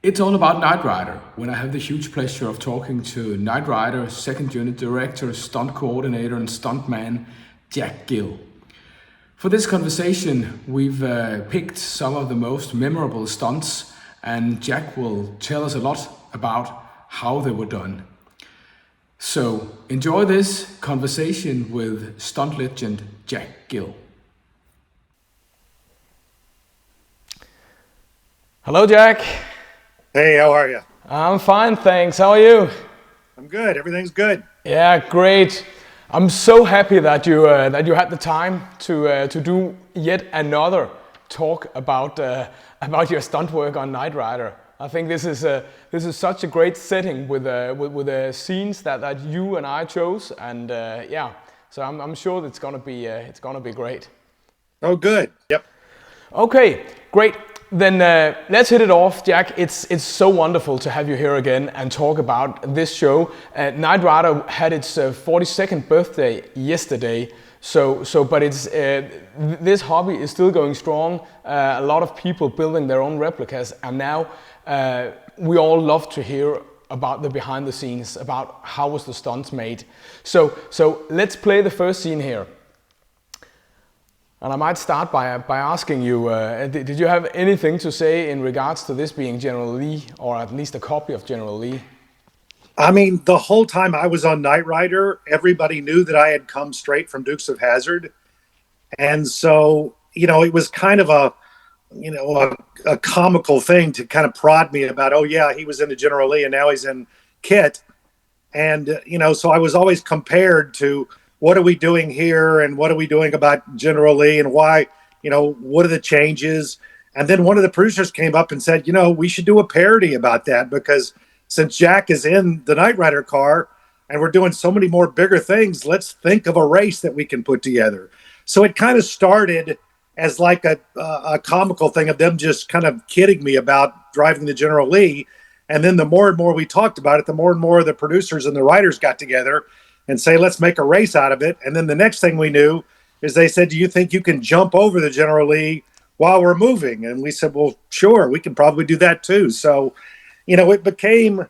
It's all about Knight Rider when I have the huge pleasure of talking to Knight Rider second unit director, stunt coordinator, and stuntman Jack Gill. For this conversation, we've picked some of the most memorable stunts, and Jack will tell us a lot about how they were done. So enjoy this conversation with stunt legend Jack Gill. Hello, Jack. Hey, how are you? I'm fine, thanks. How are you? I'm good. Everything's good. Yeah, great. I'm so happy that you had the time to do yet another talk about your stunt work on Knight Rider. I think this is such a great setting with the scenes that you and I chose, and yeah, so I'm sure that it's gonna be great. Oh, good. Yep. Okay, great. Then let's hit it off, Jack. It's so wonderful to have you here again and talk about this show. Knight Rider had its 42nd birthday yesterday, but it's this hobby is still going strong. A lot of people building their own replicas, and now we all love to hear about the behind the scenes, about how was the stunts made. So let's play the first scene here. And I might start by asking you, did you have anything to say in regards to this being General Lee, or at least a copy of General Lee? I mean, the whole time I was on Knight Rider, everybody knew that I had come straight from Dukes of Hazzard. And so, it was kind of a comical thing to kind of prod me about, oh, yeah, he was in the General Lee and now he's in Kit. And, so I was always compared to what are we doing here and what are we doing about General Lee and why, what are the changes? And then one of the producers came up and said, we should do a parody about that because since Jack is in the Knight Rider car and we're doing so many more bigger things, let's think of a race that we can put together. So it kind of started as like a comical thing of them just kind of kidding me about driving the General Lee. And then the more and more we talked about it, the more and more the producers and the writers got together and say, let's make a race out of it. And then the next thing we knew is they said, do you think you can jump over the General Lee while we're moving? And we said, well, sure, we can probably do that too. So, it became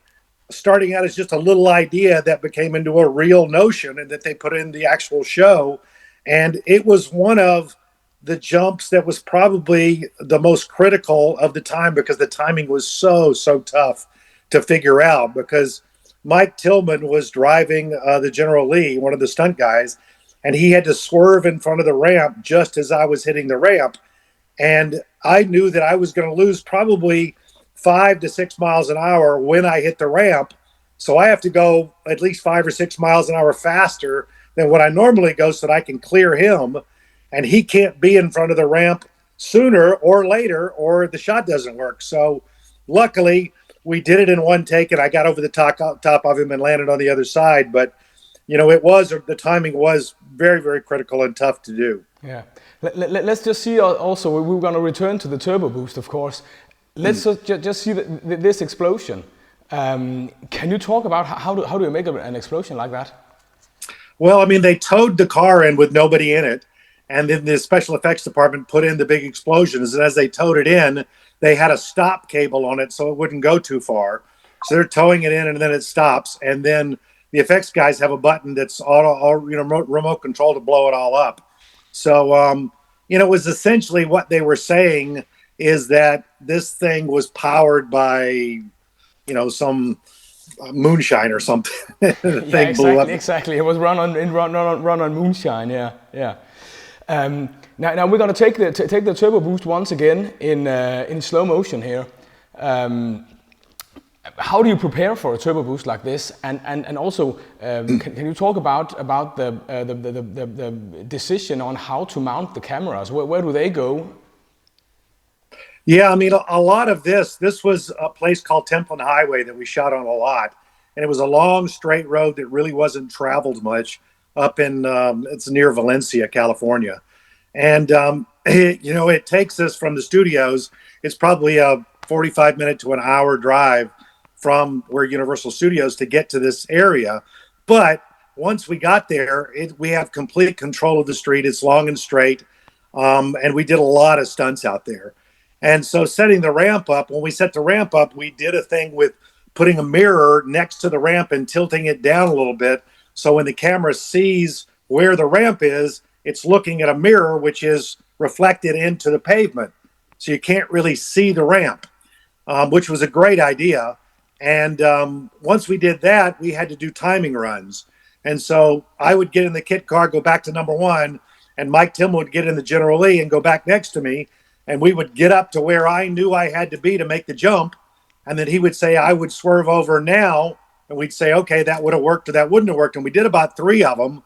starting out as just a little idea that became into a real notion and that they put in the actual show. And it was one of the jumps that was probably the most critical of the time because the timing was so tough to figure out because Mike Tillman was driving the General Lee, one of the stunt guys, and he had to swerve in front of the ramp just as I was hitting the ramp. And I knew that I was going to lose probably 5 to 6 miles an hour when I hit the ramp. So I have to go at least 5 or 6 miles an hour faster than what I normally go so that I can clear him. And he can't be in front of the ramp sooner or later or the shot doesn't work. So luckily, we did it in one take and I got over the top of him and landed on the other side. But, the timing was very, very critical and tough to do. Yeah. Let's just see also, we're going to return to the turbo boost, of course. Let's just see this explosion. Can you talk about how do you make an explosion like that? Well, I mean, they towed the car in with nobody in it. And then the special effects department put in the big explosions. And as they towed it in, they had a stop cable on it so it wouldn't go too far. So they're towing it in and then it stops. And then the effects guys have a button that's remote control to blow it all up. So, it was essentially what they were saying is that this thing was powered by, some moonshine or something. The Yeah, thing blew up. exactly. It was run on moonshine. Yeah. Now we're going to take the turbo boost once again in slow motion here. How do you prepare for a turbo boost like this? And also, can you talk about the decision on how to mount the cameras? Where do they go? Yeah, I mean, a lot of this was a place called Templin Highway that we shot on a lot. And it was a long straight road that really wasn't traveled much up in, it's near Valencia, California. And, it takes us from the studios. It's probably a 45-minute to an hour drive from where Universal Studios to get to this area. But once we got there, we have complete control of the street. It's long and straight. And we did a lot of stunts out there. And so setting the ramp up, when we set the ramp up, we did a thing with putting a mirror next to the ramp and tilting it down a little bit. So when the camera sees where the ramp is, it's looking at a mirror, which is reflected into the pavement. So you can't really see the ramp, which was a great idea. And once we did that, we had to do timing runs. And so I would get in the kit car, go back to number one, and Mike Tim would get in the General Lee and go back next to me. And we would get up to where I knew I had to be to make the jump. And then he would say, I would swerve over now. And we'd say, okay, that would have worked or that wouldn't have worked. And we did about three of them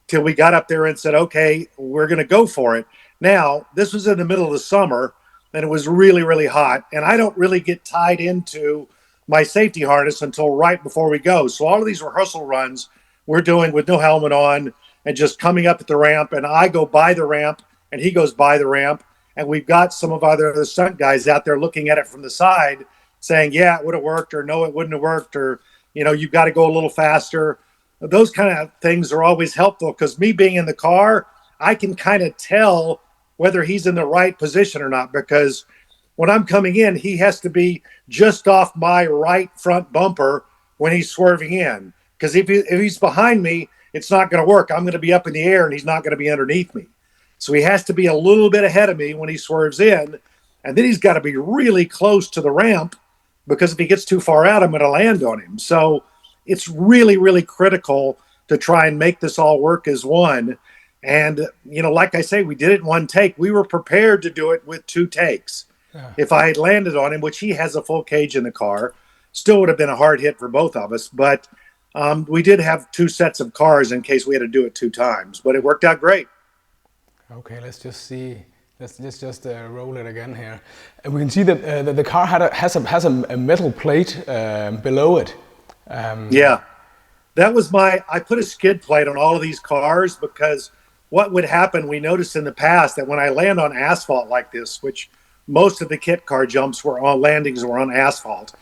till we got up there and said, okay, we're going to go for it. Now, this was in the middle of the summer and it was really, really hot. And I don't really get tied into my safety harness until right before we go. So all of these rehearsal runs we're doing with no helmet on and just coming up at the ramp. And I go by the ramp and he goes by the ramp. And we've got some of the stunt guys out there looking at it from the side saying, yeah, it would have worked, or no, it wouldn't have worked, or, you've got to go a little faster. Those kind of things are always helpful because me being in the car, I can kind of tell whether he's in the right position or not, because when I'm coming in, he has to be just off my right front bumper when he's swerving in. Because if he's behind me, it's not going to work. I'm going to be up in the air and he's not going to be underneath me. So he has to be a little bit ahead of me when he swerves in. And then he's got to be really close to the ramp because if he gets too far out, I'm going to land on him. So it's really, really critical to try and make this all work as one. And, like I say, we did it in one take. We were prepared to do it with two takes. Yeah. If I had landed on him, which he has a full cage in the car, still would have been a hard hit for both of us. But we did have two sets of cars in case we had to do it two times. But it worked out great. Okay, let's just see. Let's just roll it again here. And we can see that the car has a metal plate below it. Yeah, that was I put a skid plate on all of these cars because what would happen, we noticed in the past that when I land on asphalt like this, which most of the kit car jumps were on landings were on asphalt,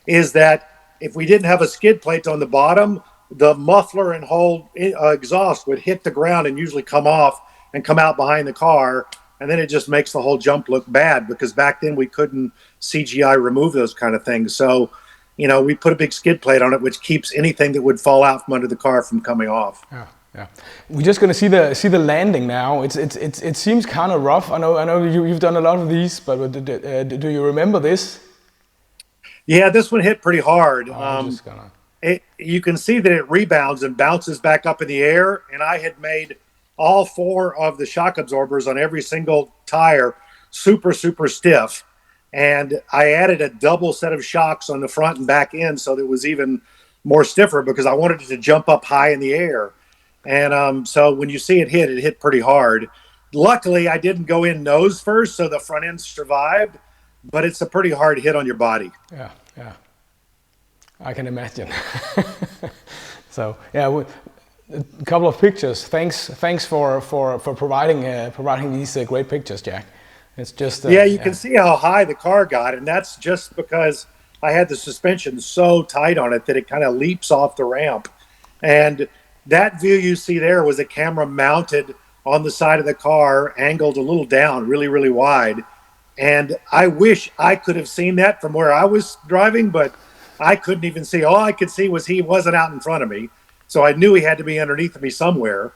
is that if we didn't have a skid plate on the bottom, the muffler and whole exhaust would hit the ground and usually come off and come out behind the car. And then it just makes the whole jump look bad because back then we couldn't CGI remove those kind of things. So, we put a big skid plate on it, which keeps anything that would fall out from under the car from coming off. Yeah. We're just going to see the landing now. It seems kind of rough. I know you've done a lot of these, but do you remember this? Yeah, this one hit pretty hard. You can see that it rebounds and bounces back up in the air, and I had made all four of the shock absorbers on every single tire super, super stiff. And I added a double set of shocks on the front and back end so that it was even more stiffer because I wanted it to jump up high in the air. And so when you see it hit pretty hard. Luckily, I didn't go in nose first, so the front end survived, but it's a pretty hard hit on your body. Yeah. I can imagine. So, yeah, a couple of pictures. Thanks for providing these great pictures, Jack. It's just you can see how high the car got, and that's just because I had the suspension so tight on it that it kind of leaps off the ramp. And that view you see there was a camera mounted on the side of the car, angled a little down, really, really wide. And I wish I could have seen that from where I was driving, but I couldn't even see. All I could see was he wasn't out in front of me. So I knew he had to be underneath me somewhere.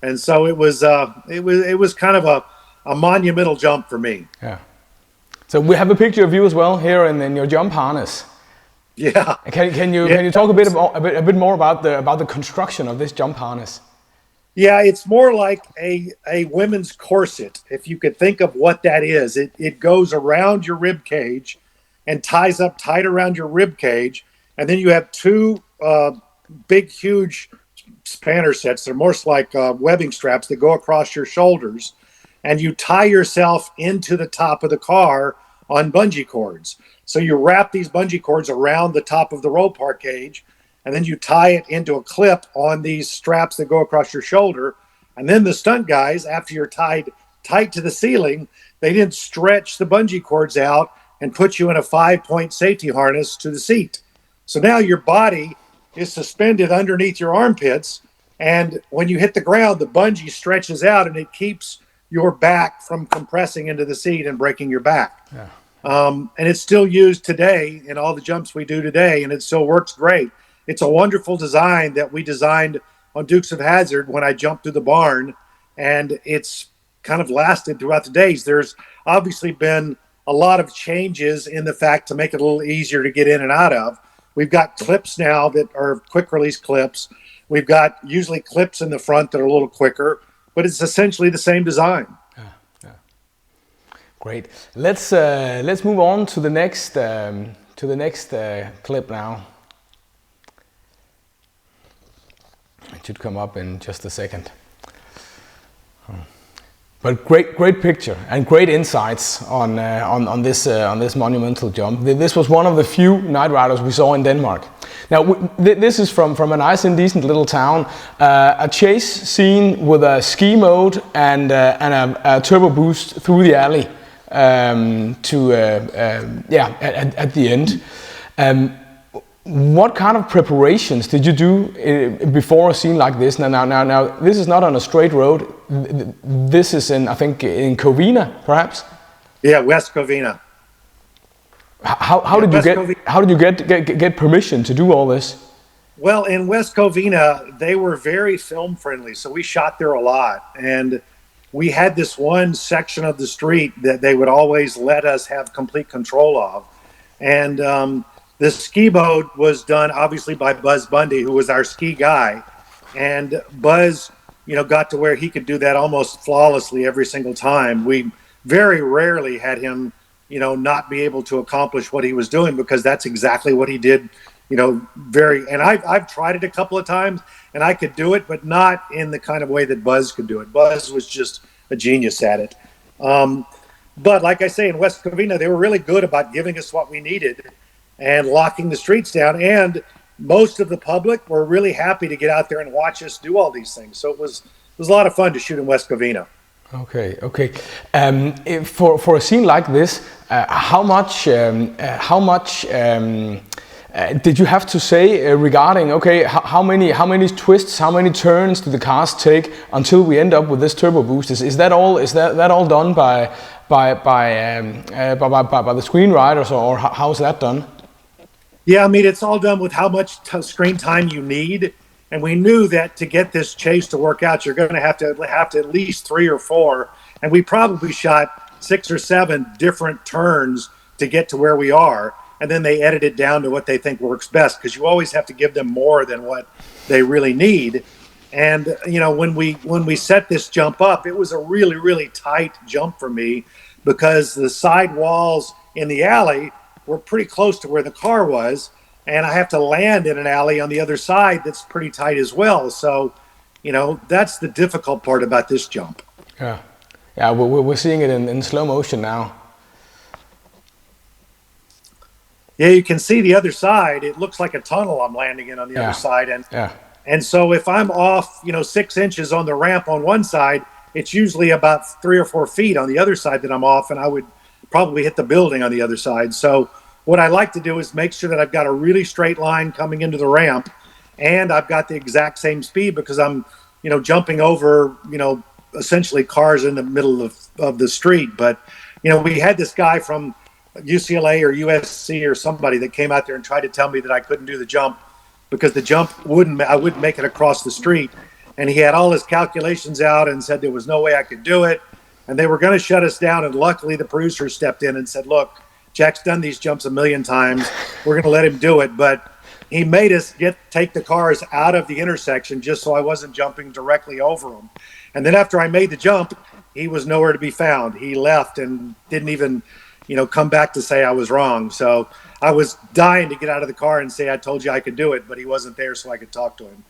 And so it was kind of a monumental jump for me. Yeah. So we have a picture of you as well here in your jump harness. Yeah. Can you talk a bit more about the construction of this jump harness? Yeah, it's more like a women's corset. If you could think of what that is, it goes around your rib cage and ties up tight around your rib cage, and then you have two big, huge spanner sets. They're more like webbing straps that go across your shoulders, and you tie yourself into the top of the car on bungee cords. So you wrap these bungee cords around the top of the roll part cage, and then you tie it into a clip on these straps that go across your shoulder. And then the stunt guys, after you're tied tight to the ceiling, they then stretch the bungee cords out and put you in a 5-point safety harness to the seat. So now your body is suspended underneath your armpits, and when you hit the ground, the bungee stretches out and it keeps your back from compressing into the seat and breaking your back. Yeah. And it's still used today in all the jumps we do today, and it still works great. It's a wonderful design that we designed on Dukes of Hazzard when I jumped through the barn, and it's kind of lasted throughout the days. There's obviously been a lot of changes in the fact to make it a little easier to get in and out of. We've got clips now that are quick release clips. We've got usually clips in the front that are a little quicker, but it's essentially the same design. Great. Let's move on to the next clip now. It should come up in just a second. But great picture and great insights on this monumental jump. This was one of the few night riders we saw in Denmark. Now this is from a nice and decent little town, a chase scene with a ski mode and a turbo boost through the alley at the end. What kind of preparations did you do before a scene like this? Now, this is not on a straight road. This is I think in Covina, perhaps. Yeah, West Covina. How did you get permission to do all this? Well, in West Covina, they were very film friendly, so we shot there a lot, and we had this one section of the street that they would always let us have complete control of, and the ski mode was done obviously by Buzz Bundy, who was our ski guy, and Buzz, got to where he could do that almost flawlessly every single time. We very rarely had him, not be able to accomplish what he was doing, because that's exactly what he did. And I've tried it a couple of times, and I could do it, but not in the kind of way that Buzz could do it. Buzz was just a genius at it. But like I say, in West Covina, they were really good about giving us what we needed and locking the streets down. And most of the public were really happy to get out there and watch us do all these things. So it was a lot of fun to shoot in West Covina. Okay. For a scene like this, how much did you have to say regarding how many twists, how many turns do the cars take until we end up with this turbo boost? Is that all done by the screenwriters, or how is that done? Yeah, I mean, it's all done with how much screen time you need. And we knew that to get this chase to work out, you're going to have to at least 3 or 4. And we probably shot 6 or 7 different turns to get to where we are. And then they edit it down to what they think works best, because you always have to give them more than what they really need. And, when we set this jump up, it was a really, really tight jump for me, because the side walls in the alley were pretty close to where the car was, and I have to land in an alley on the other side that's pretty tight as well. So, that's the difficult part about this jump. Yeah, we're seeing it in slow motion now. Yeah, you can see the other side. It looks like a tunnel I'm landing in on the other side, and so if I'm off, 6 inches on the ramp on one side, it's usually about 3 or 4 feet on the other side that I'm off, and I would probably hit the building on the other side. So what I like to do is make sure that I've got a really straight line coming into the ramp, and I've got the exact same speed, because I'm, jumping over, essentially cars in the middle of the street. But, we had this guy from UCLA or USC or somebody that came out there and tried to tell me that I couldn't do the jump because the jump I wouldn't make it across the street. And he had all his calculations out and said there was no way I could do it. And they were going to shut us down. And luckily the producer stepped in and said, look, Jack's done these jumps a million times. We're going to let him do it. But he made us take the cars out of the intersection just so I wasn't jumping directly over them. And then after I made the jump, he was nowhere to be found. He left and didn't even, come back to say I was wrong. So I was dying to get out of the car and say I told you I could do it, but he wasn't there so I could talk to him.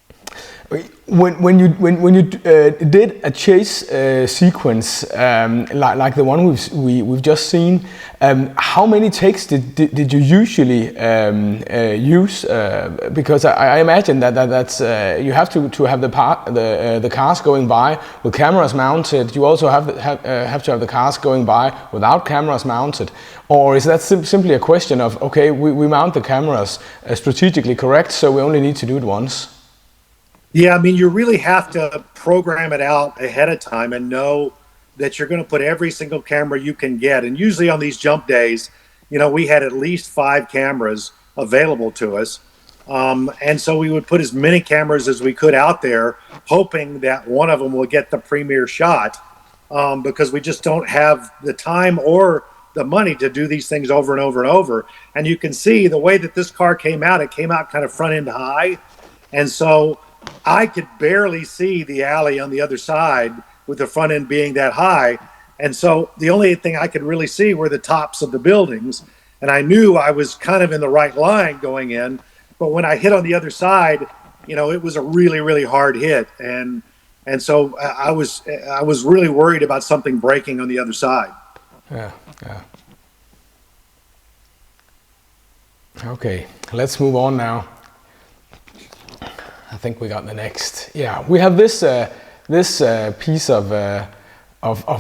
When you did a chase sequence like the one we've just seen, how many takes did you usually use? Because I imagine that's you have to have the cars going by with cameras mounted. You also have to have the cars going by without cameras mounted. Or is that simply a question of we mount the cameras strategically correct, so we only need to do it once? Yeah, I mean, you really have to program it out ahead of time and know that you're going to put every single camera you can get. And usually on these jump days, we had at least 5 cameras available to us. And so we would put as many cameras as we could out there, hoping that one of them will get the premiere shot, because we just don't have the time or the money to do these things over and over and over. And you can see the way that this car came out, it came out kind of front end high. And so I could barely see the alley on the other side with the front end being that high. And so the only thing I could really see were the tops of the buildings. And I knew I was kind of in the right line going in. But when I hit on the other side, it was a really, really hard hit. And so I was really worried about something breaking on the other side. Yeah. Okay, let's move on now. I think we got the next. Yeah, we have this piece of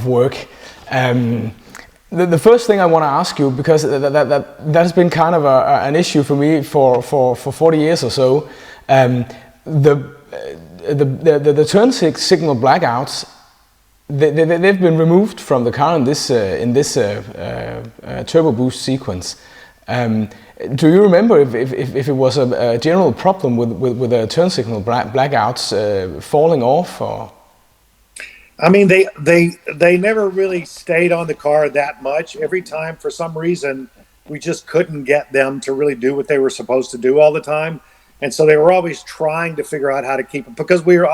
work. The first thing I want to ask you, because that's been kind of an issue for me for 40 years or so. The turn signal blackouts, they've been removed from the car in this turbo boost sequence. Do you remember if it was a general problem with the turn signal blackouts falling off, or? I mean, they never really stayed on the car that much. Every time, for some reason, we just couldn't get them to really do what they were supposed to do all the time. And so they were always trying to figure out how to keep it, because we're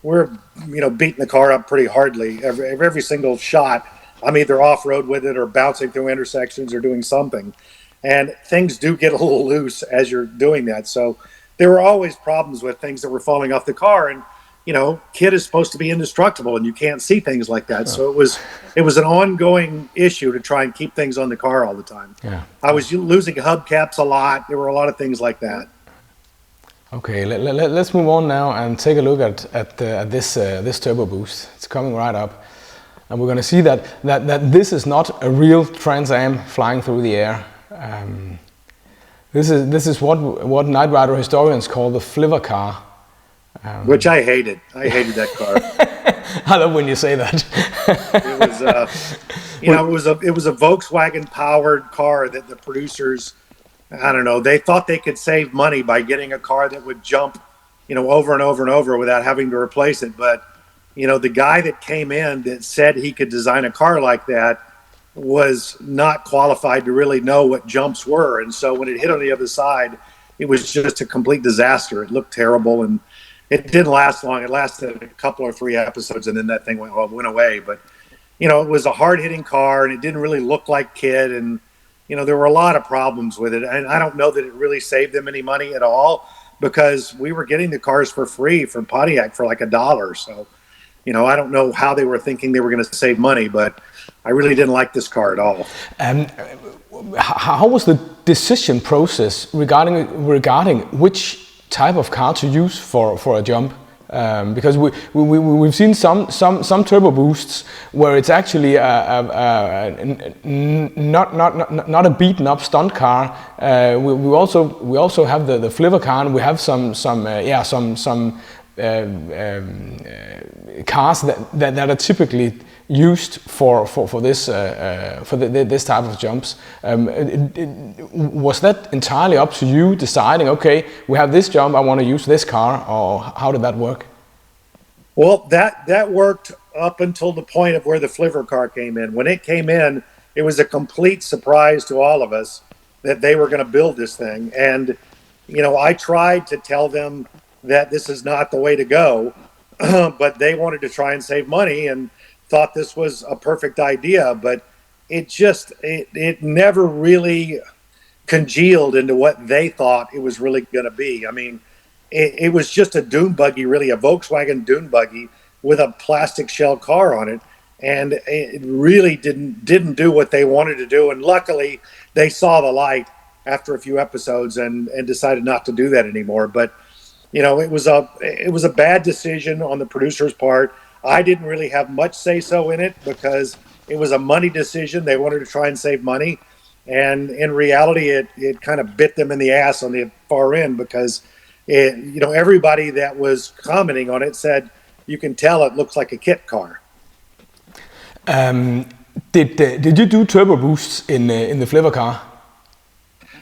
beating the car up pretty hardly. Every single shot, I'm either off-road with it or bouncing through intersections or doing something. And things do get a little loose as you're doing that. So there were always problems with things that were falling off the car. And kit is supposed to be indestructible, and you can't see things like that. So it was an ongoing issue to try and keep things on the car all the time. Yeah. I was losing hubcaps a lot. There were a lot of things like that. Okay, let's move on now and take a look at this turbo boost. It's coming right up, and we're going to see that this is not a real Trans Am flying through the air. This is what Night Rider historians call the Flivver car. Which I hated. I hated that car. I love when you say that. It was a Volkswagen powered car that the producers, I don't know, they thought they could save money by getting a car that would jump, over and over and over without having to replace it. But, the guy that came in that said he could design a car like that was not qualified to really know what jumps were. And so when it hit on the other side, it was just a complete disaster. It looked terrible, and it didn't last long. It lasted a couple or 3 episodes, and then that thing went away. But, it was a hard-hitting car, and it didn't really look like kit. And, there were a lot of problems with it. And I don't know that it really saved them any money at all, because we were getting the cars for free from Pontiac for like $1. So, I don't know how they were thinking they were going to save money, but I really didn't like this car at all. How was the decision process regarding which type of car to use for a jump? Because we've seen some turbo boosts where it's actually not a beaten up stunt car. We also have the Flivver car, and we have some cars that are typically used for this type of jumps. Was that entirely up to you deciding, okay, we have this jump, I want to use this car, or how did that work? Well, that worked up until the point of where the Flivver car came in. When it came in, it was a complete surprise to all of us that they were going to build this thing. And, I tried to tell them that this is not the way to go, but they wanted to try and save money and thought this was a perfect idea, but it never really congealed into what they thought it was really going to be. I mean, it was just a dune buggy, really, a Volkswagen dune buggy with a plastic shell car on it, and it really didn't do what they wanted to do. And luckily, they saw the light after a few episodes and decided not to do that anymore. But it was a bad decision on the producer's part. I didn't really have much say-so in it because it was a money decision. They wanted to try and save money. And in reality, it kind of bit them in the ass on the far end, because everybody that was commenting on it said, you can tell it looks like a kit car. Did you do turbo boosts in the Flivver car?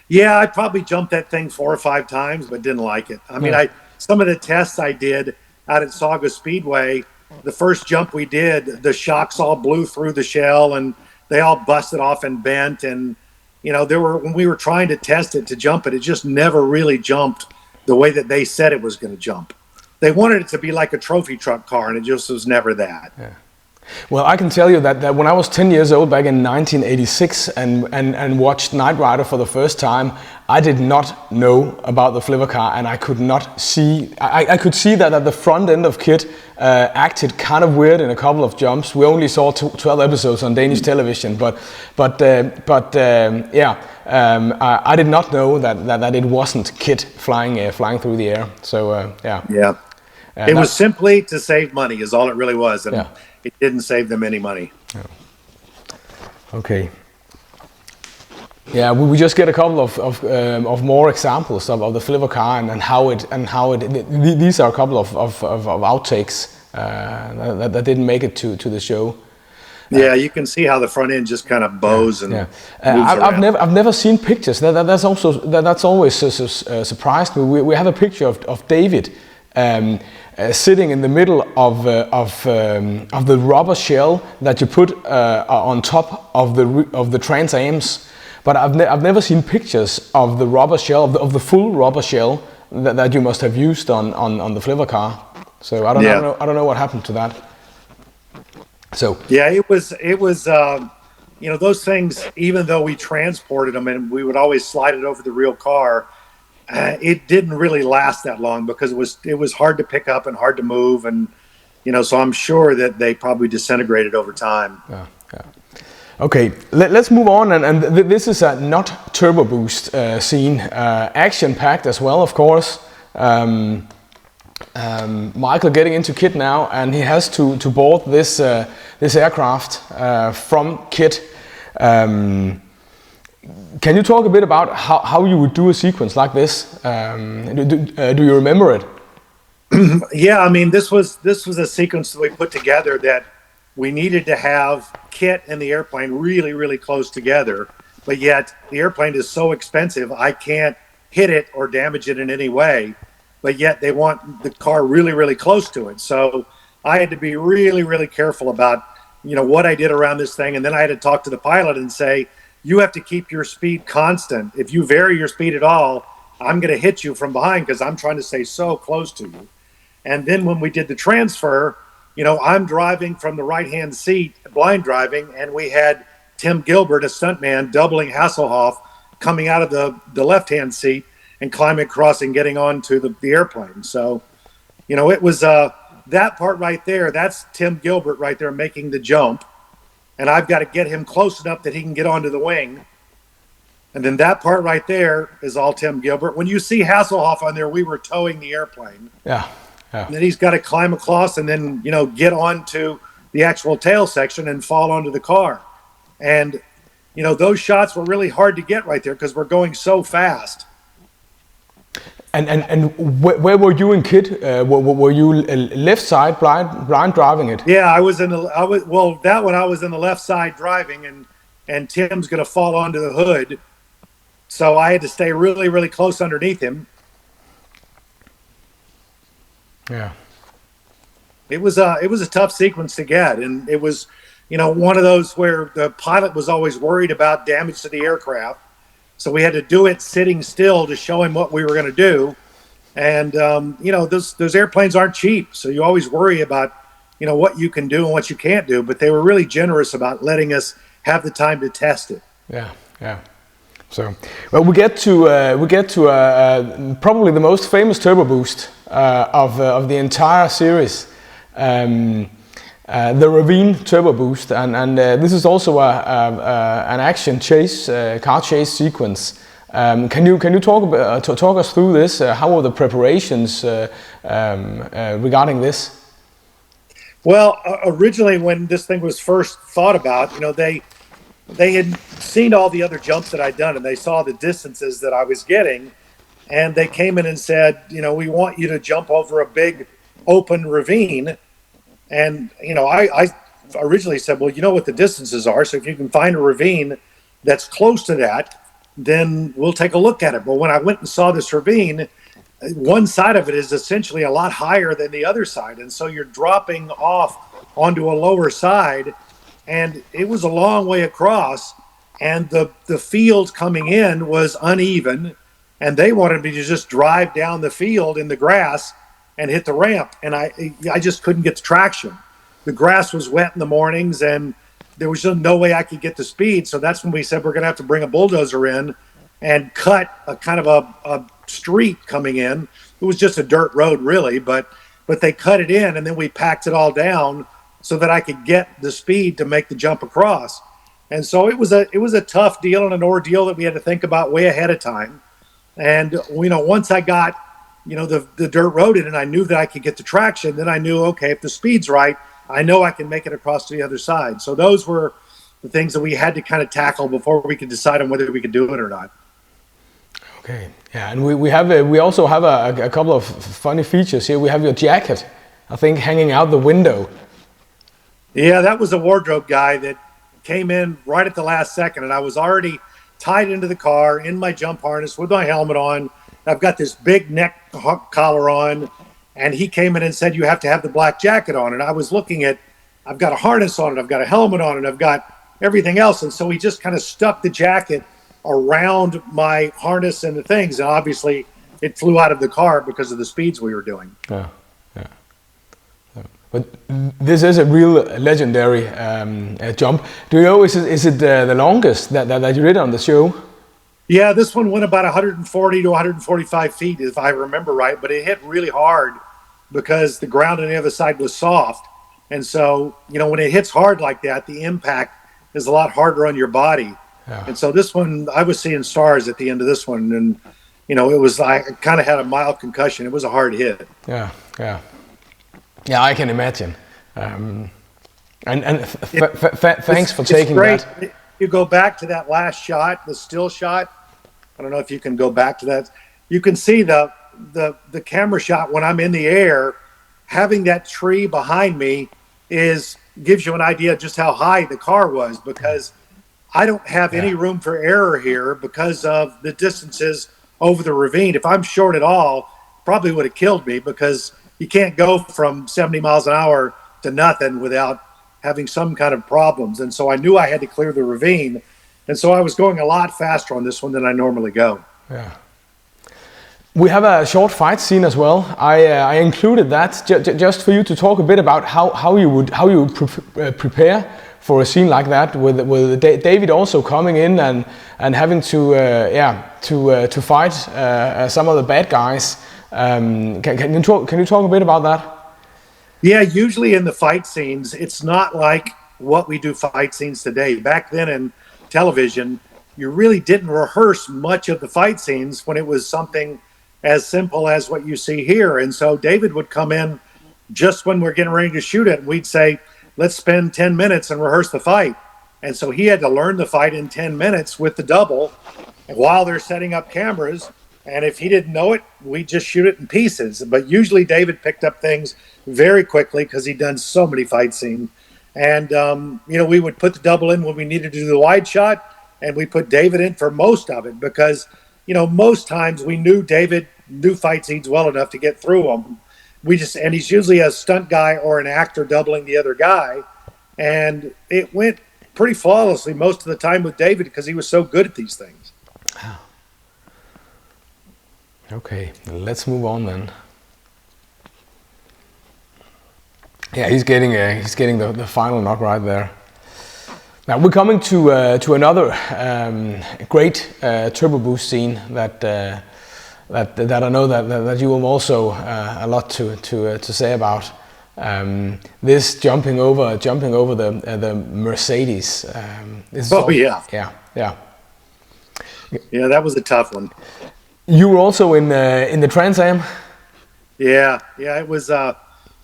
Yeah, I probably jumped that thing 4 or 5 times, but didn't like it. I mean, Yeah. some of the tests I did out at Sauga Speedway, the first jump we did, the shocks all blew through the shell and they all busted off and bent. And there were when we were trying to test it to jump it, it just never really jumped the way that they said it was going to jump. They wanted it to be like a trophy truck car, and it just was never that. Yeah. Well, I can tell you that when I was 10 years old back in 1986 and watched Knight Rider for the first time, I did not know about the Flivver car, and I could not see. I could see that at the front end of Kit acted kind of weird in a couple of jumps. We only saw 12 episodes on Danish television, but I did not know that it wasn't Kit flying through the air. So yeah. Yeah. It was simply to save money, is all it really was, and it didn't save them any money. Yeah. Okay. Yeah, we just get a couple of more examples of the Flivver car and how it. These are a couple of outtakes that didn't make it to the show. Yeah, you can see how the front end just kind of bows and moves around. I've never seen pictures. That's always surprised me. We have a picture of David. Sitting in the middle of the rubber shell that you put on top of the Trans Ams, but I've never seen pictures of the rubber shell of the full rubber shell that you must have used on the Flivver car. So I don't know what happened to that. So yeah, it was those things. Even though we transported them and we would always slide it over the real car. It didn't really last that long because it was hard to pick up and hard to move, and so I'm sure that they probably disintegrated over time. Yeah. Okay, let's move on, and this is a not turbo boost scene, action packed as well, of course. Michael getting into Kit now, and he has to board this aircraft from Kit. Can you talk a bit about how you would do a sequence like this? Do you remember it? Yeah, I mean, this was a sequence that we put together that we needed to have Kit and the airplane really, really close together. But yet the airplane is so expensive, I can't hit it or damage it in any way. But yet they want the car really, really close to it. So I had to be really, really careful about, what I did around this thing. And then I had to talk to the pilot and say, you have to keep your speed constant. If you vary your speed at all, I'm going to hit you from behind because I'm trying to stay so close to you. And then when we did the transfer, I'm driving from the right-hand seat, blind driving, and we had Tim Gilbert, a stuntman, doubling Hasselhoff, coming out of the left-hand seat and climbing across and getting onto the airplane. So, it was that part right there. That's Tim Gilbert right there making the jump. And I've got to get him close enough that he can get onto the wing. And then that part right there is all Tim Gilbert. When you see Hasselhoff on there, we were towing the airplane. Yeah. And then he's got to climb across and then, get onto the actual tail section and fall onto the car. And, those shots were really hard to get right there because we're going so fast. And where were you in Kit? Were you left side blind driving it? Yeah, I was in that one I was in the left side driving, and Tim's going to fall onto the hood, so I had to stay really, really close underneath him. Yeah, it was a tough sequence to get, and it was one of those where the pilot was always worried about damage to the aircraft. So we had to do it sitting still to show him what we were going to do. And, those airplanes aren't cheap. So you always worry about, what you can do and what you can't do. But they were really generous about letting us have the time to test it. Yeah. So, well, we get to probably the most famous turbo boost of the entire series. The Ravine Turbo Boost, and this is also an action chase, car chase sequence. Can you talk us through this? How were the preparations regarding this? Well, originally when this thing was first thought about, they had seen all the other jumps that I'd done, and they saw the distances that I was getting, and they came in and said, we want you to jump over a big open ravine. And, originally said, well, you know what the distances are. So if you can find a ravine that's close to that, then we'll take a look at it. But when I went and saw this ravine, one side of it is essentially a lot higher than the other side. And so you're dropping off onto a lower side, and it was a long way across, and the field coming in was uneven, and they wanted me to just drive down the field in the grass and hit the ramp, and I just couldn't get the traction. The grass was wet in the mornings, and there was just no way I could get the speed. So that's when we said we're going to have to bring a bulldozer in and cut a kind of a street coming in. It was just a dirt road, really, but they cut it in, and then we packed it all down so that I could get the speed to make the jump across. And so it was a tough deal and an ordeal that we had to think about way ahead of time. And once I got the dirt road in and I knew that I could get the traction, then I knew, okay, if the speed's right, I know I can make it across to the other side. So those were the things that we had to kind of tackle before we could decide on whether we could do it or not. Okay, yeah, and we also have a couple of funny features here. We have your jacket, I think, hanging out the window. Yeah, that was a wardrobe guy that came in right at the last second, and I was already tied into the car in my jump harness with my helmet on. I've got this big neck collar on, and he came in and said, you have to have the black jacket on. And I was looking at, I've got a harness on it, I've got a helmet on it, I've got everything else. And so he just kind of stuck the jacket around my harness and the things. And obviously it flew out of the car because of the speeds we were doing. Yeah. But this is a real legendary jump. Do you know, is it the longest that you did on the show? Yeah, this one went about 140 to 145 feet, if I remember right. But it hit really hard because the ground on the other side was soft. And so, when it hits hard like that, the impact is a lot harder on your body. Yeah. And so this one, I was seeing stars at the end of this one. And, it was, I kind of had a mild concussion. It was a hard hit. Yeah. Yeah, I can imagine. Thanks for taking great. that. You go back to that last shot, the still shot. I don't know if you can go back to that. You can see the camera shot when I'm in the air. Having that tree behind me gives you an idea just how high the car was, because I don't have any room for error here because of the distances over the ravine. If I'm short at all, probably would have killed me, because you can't go from 70 miles an hour to nothing without having some kind of problems. And so I knew I had to clear the ravine. And so I was going a lot faster on this one than I normally go. Yeah. We have a short fight scene as well. I included that just for you to talk a bit about how you would prepare for a scene like that, with David also coming in and having to fight some of the bad guys. Can you talk a bit about that? Yeah, usually in the fight scenes, it's not like what we do fight scenes today. Back then in television, you really didn't rehearse much of the fight scenes when it was something as simple as what you see here. And so David would come in just when we're getting ready to shoot it, and we'd say, let's spend 10 minutes and rehearse the fight. And so he had to learn the fight in 10 minutes with the double while they're setting up cameras. And if he didn't know it, we'd just shoot it in pieces. But usually David picked up things very quickly because he'd done so many fight scenes. And, we would put the double in when we needed to do the wide shot, and we put David in for most of it because, most times we knew David knew fight scenes well enough to get through them. And he's usually a stunt guy or an actor doubling the other guy. And it went pretty flawlessly most of the time with David because he was so good at these things. Wow. Okay, let's move on then. Yeah, he's getting the final knock right there. Now we're coming to another great turbo boost scene that I know that you have also a lot to say about. This jumping over the Mercedes. Yeah, that was a tough one. You were also in the Trans Am. Yeah, it was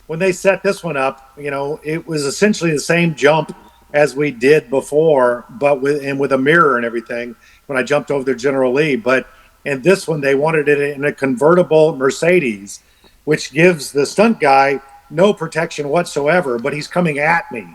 when they set this one up. It was essentially the same jump as we did before, but with a mirror and everything. When I jumped over the General Lee, but in this one they wanted it in a convertible Mercedes, which gives the stunt guy no protection whatsoever. But he's coming at me,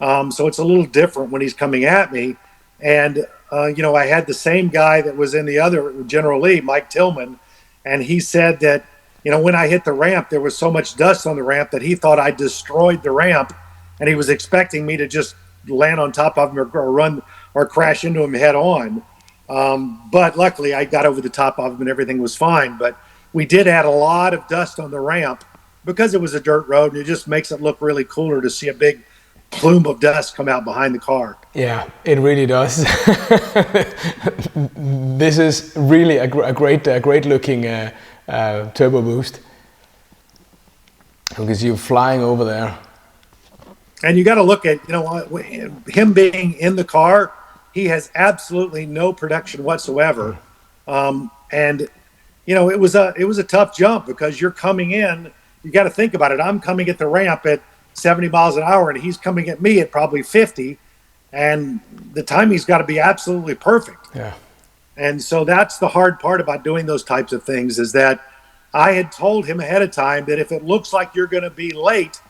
So it's a little different when he's coming at me. And, I had the same guy that was in the other General Lee, Mike Tillman, and he said that, when I hit the ramp, there was so much dust on the ramp that he thought I destroyed the ramp, and he was expecting me to just land on top of him or run or crash into him head on. But luckily, I got over the top of him and everything was fine. But we did add a lot of dust on the ramp because it was a dirt road, and it just makes it look really cooler to see a big plume of dust come out behind the car. Yeah, it really does. This is really a great looking turbo boost. Because you're flying over there. And you got to look at, him being in the car. He has absolutely no production whatsoever. And it was a tough jump because you're coming in. You got to think about it. I'm coming at the ramp at 70 miles an hour, and he's coming at me at probably 50. And the timing's got to be absolutely perfect. Yeah. And so that's the hard part about doing those types of things, is that I had told him ahead of time that if it looks like you're going to be late,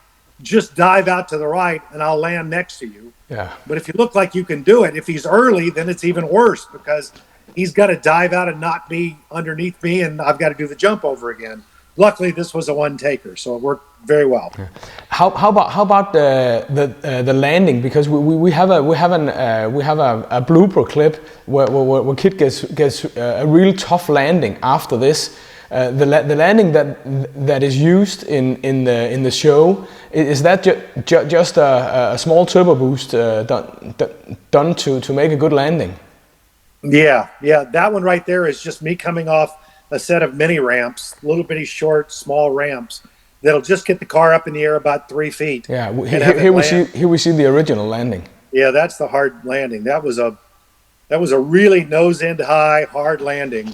just dive out to the right and I'll land next to you. Yeah. But if you look like you can do it, if he's early, then it's even worse because he's got to dive out and not be underneath me, and I've got to do the jump over again. Luckily, this was a one-taker, so it worked very well. Yeah. How about the landing? Because we have a blooper clip where Kit gets a real tough landing after this. The landing that is used in the show, is that just a small turbo boost done to make a good landing? Yeah, that one right there is just me coming off a set of mini ramps, little bitty short, small ramps that'll just get the car up in the air about 3 feet. Yeah, here we see the original landing. Yeah, that's the hard landing. That was a really nose end high hard landing.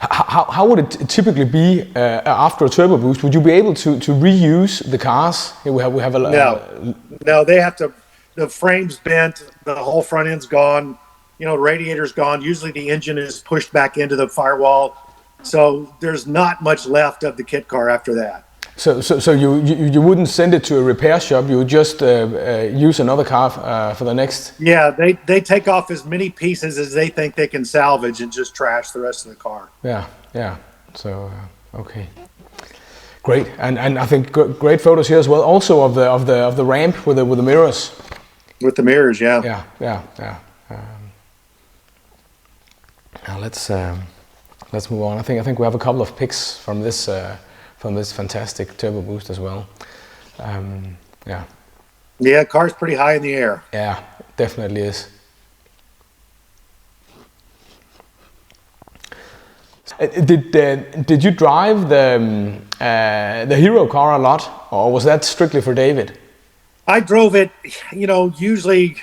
How would it typically be after a turbo boost? Would you be able to reuse the cars? Here we have a no. They have to. The frame's bent. The whole front end's gone. Radiator's gone. Usually the engine is pushed back into the firewall. So there's not much left of the kit car after that. So you wouldn't send it to a repair shop. You would just use another car for the next. Yeah, they take off as many pieces as they think they can salvage and just trash the rest of the car. Yeah. So okay, great, and I think great photos here as well. Also of the ramp with the mirrors. With the mirrors, yeah. Yeah. Now let's move on. I think we have a couple of pics from this fantastic turbo boost as well. Yeah, car's pretty high in the air. Yeah, definitely is. Did you drive the Hero car a lot, or was that strictly for David? I drove it, usually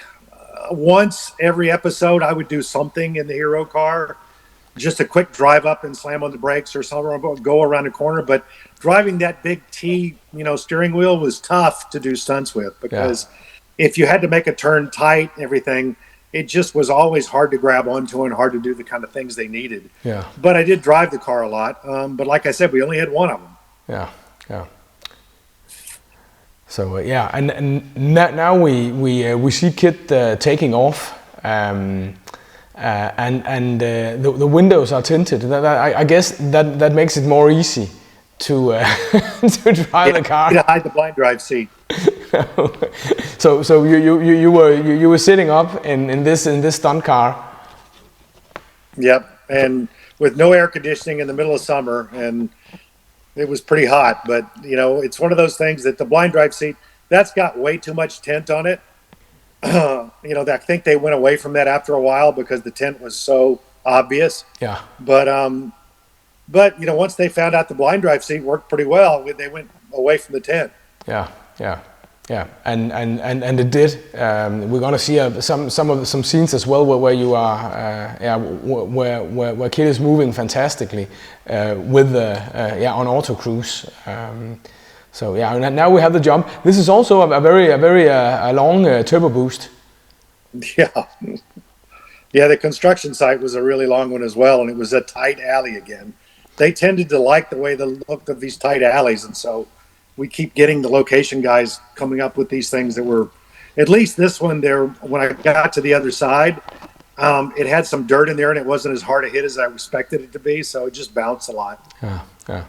once every episode I would do something in the Hero car. Just a quick drive up and slam on the brakes or something, go around a corner. But driving that big T, steering wheel was tough to do stunts with, because if you had to make a turn tight and everything, it just was always hard to grab onto and hard to do the kind of things they needed. Yeah. But I did drive the car a lot. But like I said, we only had one of them. Yeah. So and now we see Kit taking off. The windows are tinted. I guess that makes it more easy to drive the car. To hide the blind drive seat. So you were sitting up in this stunt car. Yep, and with no air conditioning in the middle of summer, and it was pretty hot. But it's one of those things that the blind drive seat, that's got way too much tint on it. I think they went away from that after a while because the tint was so obvious. Yeah. But once they found out the blind drive seat worked pretty well, they went away from the tint. Yeah. And it did. We're gonna see some scenes as well where you are, where Kit is moving fantastically with on auto cruise. So now we have the jump. This is also a very long turbo boost. Yeah, the construction site was a really long one as well, and it was a tight alley again. They tended to like the way the look of these tight alleys, and so we keep getting the location guys coming up with these things that were at least this one there, when I got to the other side, it had some dirt in there and it wasn't as hard a hit as I expected it to be. So it just bounced a lot. Yeah, yeah.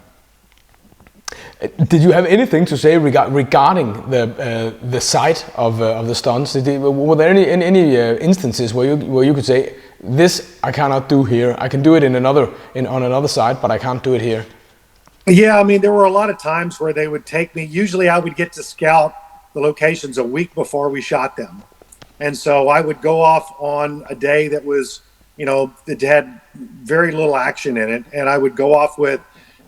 Did you have anything to say regarding the site of the stunts? Were there any instances where you could say, this I cannot do here. I can do it on another site, but I can't do it here. Yeah, I mean, there were a lot of times where they would take me. Usually I would get to scout the locations a week before we shot them. And so I would go off on a day that was, that had very little action in it. And I would go off with,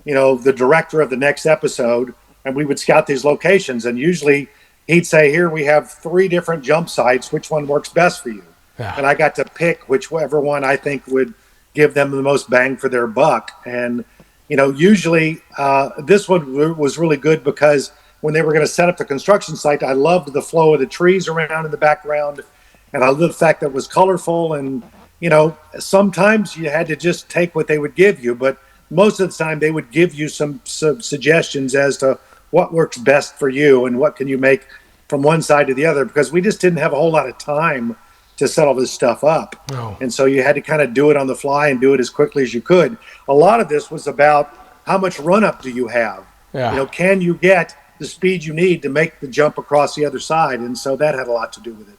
the director of the next episode, and we would scout these locations. And usually he'd say, here, we have 3 different jump sites. Which one works best for you? Yeah. And I got to pick whichever one I think would give them the most bang for their buck. And, usually this one was really good because when they were going to set up the construction site, I loved the flow of the trees around in the background. And I loved the fact that it was colorful. And, sometimes you had to just take what they would give you. But most of the time they would give you some suggestions as to what works best for you and what can you make from one side to the other, because we just didn't have a whole lot of time to set all this stuff up. No. And so you had to kind of do it on the fly and do it as quickly as you could. A lot of this was about how much run up do you have? Yeah. Can you get the speed you need to make the jump across the other side? And so that had a lot to do with it.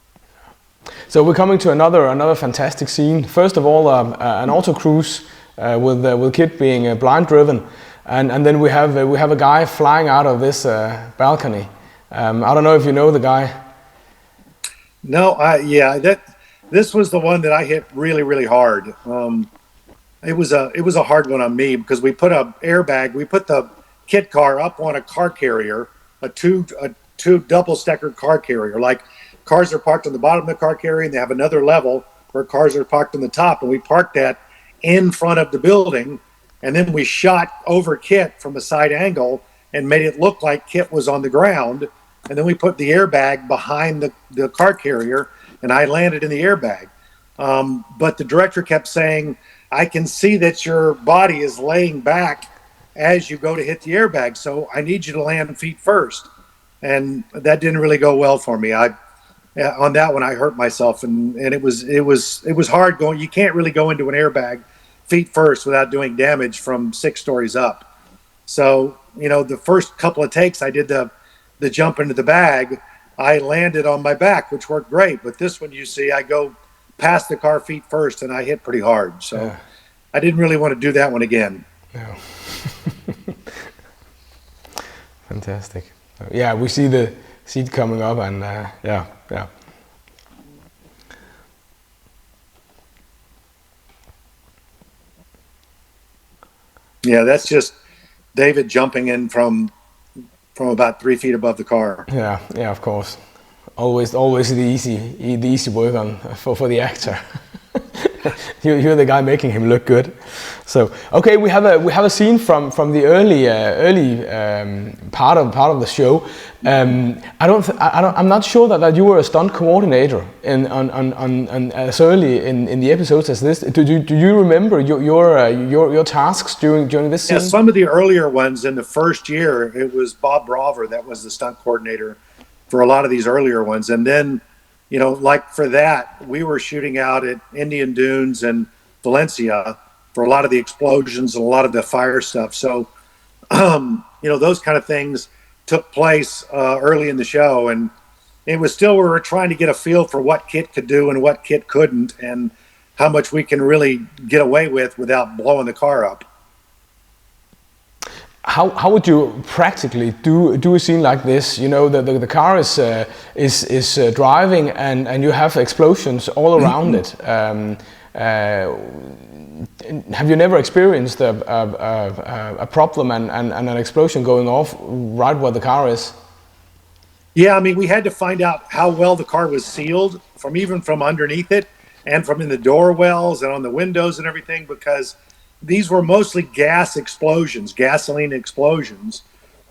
So we're coming to another fantastic scene. First of all, an auto cruise with Kit being blind driven, and then we have a guy flying out of this balcony. I don't know if you know the guy. No, this was the one that I hit really, really hard. It was a hard one on me because we put we put the Kit car up on a car carrier, a two double stacker car carrier. Like cars are parked on the bottom of the car carrier, and they have another level where cars are parked on the top, and we parked that in front of the building, and then we shot over Kit from a side angle and made it look like Kit was on the ground. And then we put the airbag behind the car carrier, and I landed in the airbag. But the director kept saying, I can see that your body is laying back as you go to hit the airbag, so I need you to land feet first. And that didn't really go well for me. On that one, I hurt myself, and it was hard going. You can't really go into an airbag feet first without doing damage from 6 stories up. So, the first couple of takes I did the jump into the bag, I landed on my back, which worked great. But this one, you see, I go past the car feet first, and I hit pretty hard. So yeah. I didn't really want to do that one again. No. Fantastic. Yeah, we see the seat coming up, and yeah. Yeah, that's just David jumping in from about 3 feet above the car. Yeah, of course. Always the easy work on for the actor. You're the guy making him look good. So okay, we have a scene from the early part of the show. I'm not sure that you were a stunt coordinator on as early in the episodes as this. Do you remember your tasks during this scene? Yeah, some of the earlier ones in the first year, it was Bob Braver that was the stunt coordinator for a lot of these earlier ones, and then. Like for that, we were shooting out at Indian Dunes and Valencia for a lot of the explosions and a lot of the fire stuff. So, those kind of things took place early in the show. And it was still, we were trying to get a feel for what Kit could do and what Kit couldn't, and how much we can really get away with without blowing the car up. How would you practically do a scene like this? The car is driving, and you have explosions all around it. Have you never experienced a problem and an explosion going off right where the car is? Yeah, I mean, we had to find out how well the car was sealed even from underneath it, and from in the door wells and on the windows and everything, because these were mostly gasoline explosions,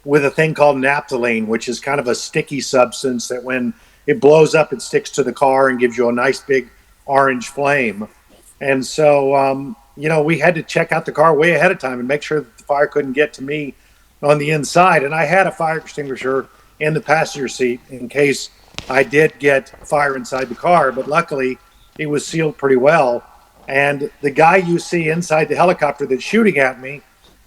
with a thing called naphthalene, which is kind of a sticky substance that when it blows up, it sticks to the car and gives you a nice big orange flame. And so, we had to check out the car way ahead of time and make sure that the fire couldn't get to me on the inside. And I had a fire extinguisher in the passenger seat in case I did get fire inside the car, but luckily it was sealed pretty well. And the guy you see inside the helicopter that's shooting at me,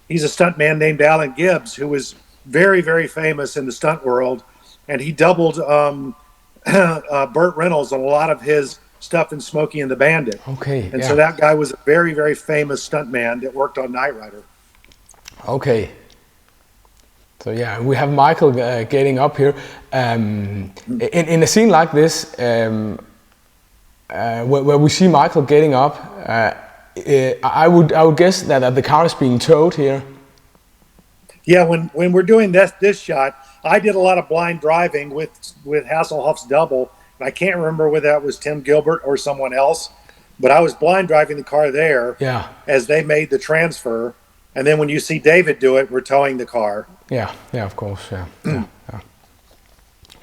he's a stuntman named Alan Gibbs, who was very, very famous in the stunt world. And he doubled Burt Reynolds on a lot of his stuff in Smokey and the Bandit. Okay. And so that guy was a very, very famous stuntman that worked on Knight Rider. Okay. So yeah, we have Michael getting up here. In a scene like this, where we see Michael getting up, I would guess that the car is being towed here. Yeah, when we're doing this shot, I did a lot of blind driving with Hasselhoff's double. And I can't remember whether that was Tim Gilbert or someone else, but I was blind driving the car there. Yeah. As they made the transfer. And then when you see David do it, we're towing the car. Yeah, of course, yeah. Yeah.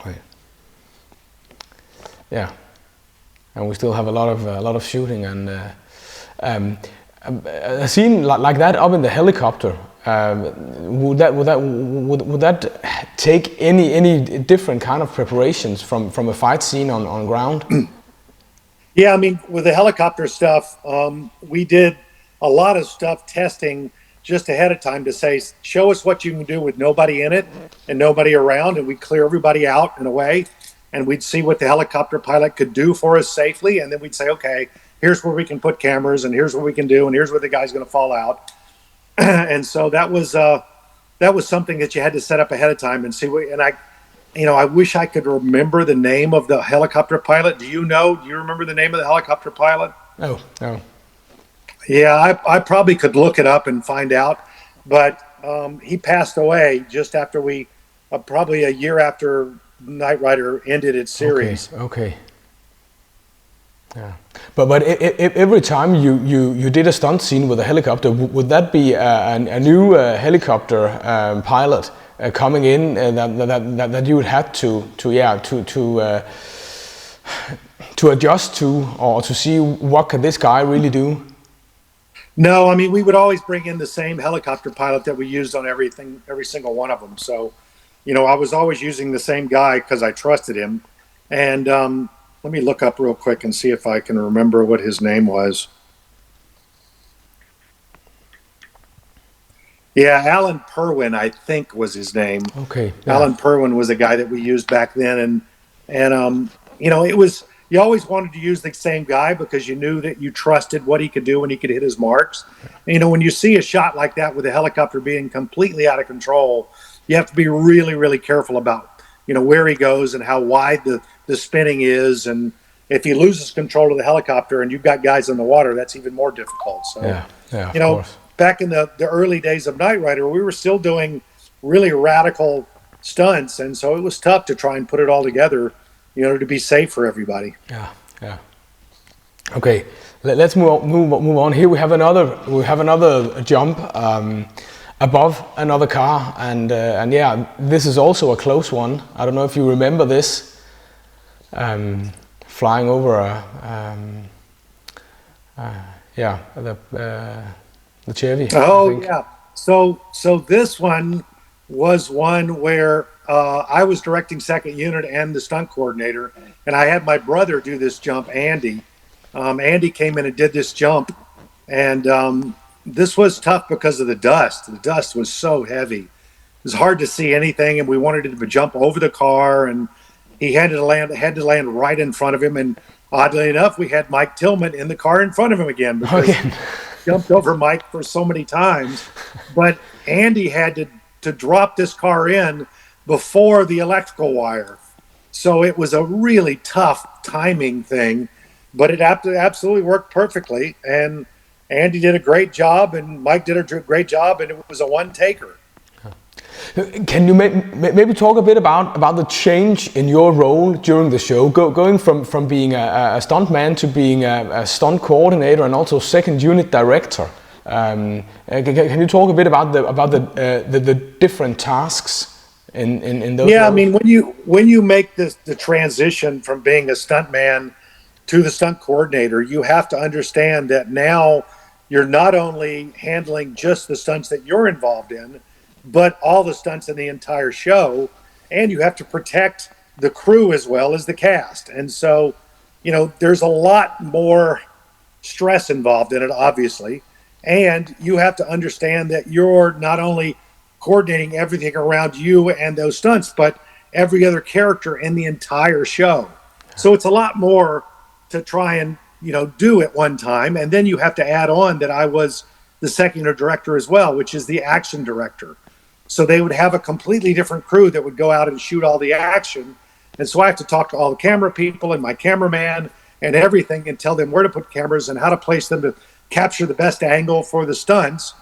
Right. Yeah, and we still have a lot of shooting, and a scene like that up in the helicopter. Would that take any different kind of preparations from a fight scene on ground? Yeah, I mean, with the helicopter stuff, we did a lot of stuff testing just ahead of time to say, show us what you can do with nobody in it and nobody around, and we'd clear everybody out in a way, and we'd see what the helicopter pilot could do for us safely, and then we'd say, okay, here's where we can put cameras, and here's what we can do, and here's where the guy's going to fall out. And so that was something that you had to set up ahead of time and see what. And I wish I could remember the name of the helicopter pilot. Do you remember the name of the helicopter pilot? No. Yeah, I probably could look it up and find out, but he passed away just after probably a year after Knight Rider ended its series. Okay. Yeah, but every time you did a stunt scene with a helicopter, would that be a new helicopter pilot coming in that you would have to adjust to, or to see what can this guy really do? No, I mean, we would always bring in the same helicopter pilot that we used on every single one of them. So, I was always using the same guy because I trusted him. And let me look up real quick and see if I can remember what his name was. Yeah, Alan Purwin, I think, was his name. Okay. Yeah. Alan Purwin was a guy that we used back then, and it was. You always wanted to use the same guy because you knew that you trusted what he could do when he could hit his marks. And, when you see a shot like that with a helicopter being completely out of control, you have to be really, really careful about, where he goes and how wide the spinning is. And if he loses control of the helicopter and you've got guys in the water, that's even more difficult. So, of course. Back in the early days of Knight Rider, we were still doing really radical stunts. And so it was tough to try and put it all together, to be safe for everybody. Yeah. Okay, let's move on. Here we have another jump above another car, and yeah, this is also a close one. I don't know if you remember this, flying over the Chevy. Oh yeah. So this one was one where I was directing second unit and the stunt coordinator, and I had my brother do this jump, Andy. Andy came in and did this jump, and this was tough because of the dust. The dust was so heavy. It was hard to see anything, and we wanted him to jump over the car, and he had to land right in front of him. And oddly enough, we had Mike Tillman in the car in front of him again because he jumped over Mike for so many times. But Andy had to drop this car in before the electrical wire. So it was a really tough timing thing, but it absolutely worked perfectly. And Andy did a great job, and Mike did a great job, and it was a one-taker. Can you maybe talk a bit about the change in your role during the show, going from being a stuntman to being a stunt coordinator and also second unit director? Can you talk a bit about the different tasks in those? Yeah, roles? I mean, when you make the transition from being a stuntman to the stunt coordinator, you have to understand that now you're not only handling just the stunts that you're involved in, but all the stunts in the entire show, and you have to protect the crew as well as the cast. And so, there's a lot more stress involved in it, obviously. And you have to understand that you're not only coordinating everything around you and those stunts, but every other character in the entire show. So it's a lot more to try and, do at one time. And then you have to add on that I was the second director as well, which is the action director. So they would have a completely different crew that would go out and shoot all the action. And so I have to talk to all the camera people and my cameraman and everything and tell them where to put cameras and how to place them to capture the best angle for the stunts.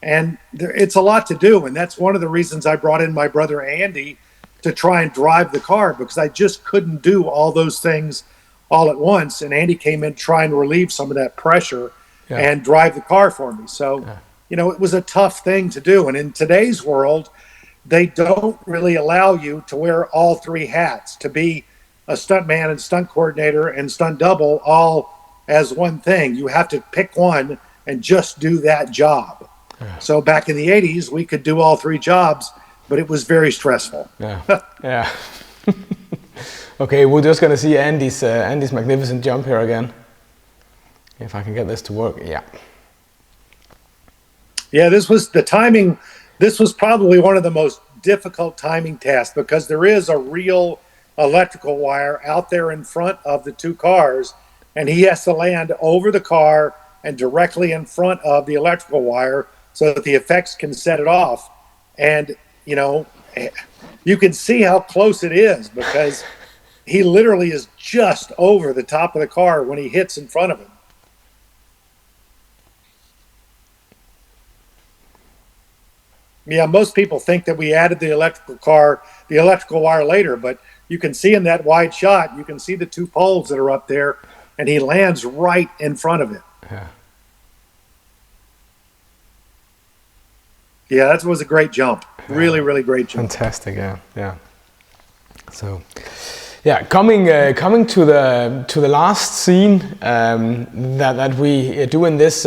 And it's a lot to do. And that's one of the reasons I brought in my brother Andy to try and drive the car, because I just couldn't do all those things all at once. And Andy came in trying to relieve some of that pressure and drive the car for me. So, it was a tough thing to do. And in today's world, they don't really allow you to wear all three hats, to be a stunt man and stunt coordinator and stunt double all as one thing. You have to pick one and just do that job. So back in the 80s, we could do all three jobs, but it was very stressful. Yeah. Okay, we're just going to see Andy's magnificent jump here again. If I can get this to work, Yeah, this was the timing. This was probably one of the most difficult timing tasks, because there is a real electrical wire out there in front of the two cars, and he has to land over the car and directly in front of the electrical wire so that the effects can set it off. And, you can see how close it is, because he literally is just over the top of the car when he hits in front of him. Yeah, most people think that we added the electrical wire later, but you can see in that wide shot, you can see the two poles that are up there, and he lands right in front of it. Yeah, that was a great jump. Really, really great jump. Fantastic, yeah. So, coming to the last scene that we do in this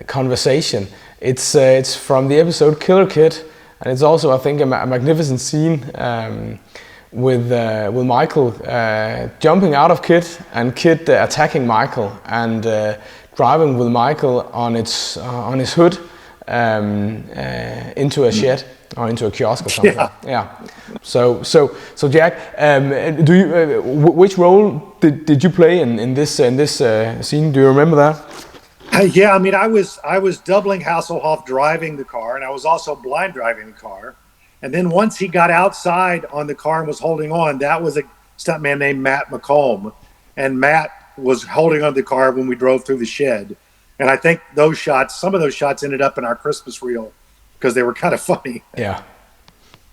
conversation. It's from the episode Killer Kid, and it's also, I think, a magnificent scene with Michael jumping out of Kid and Kid attacking Michael and driving with Michael on his hood into a shed or into a kiosk or something. Yeah. So Jack, which role did you play in this scene? Do you remember that? Yeah, I mean, I was doubling Hasselhoff driving the car, and I was also blind driving the car. And then once he got outside on the car and was holding on, that was a stuntman named Matt McComb, and Matt was holding on the car when we drove through the shed. And I think some of those shots ended up in our Christmas reel because they were kind of funny. Yeah,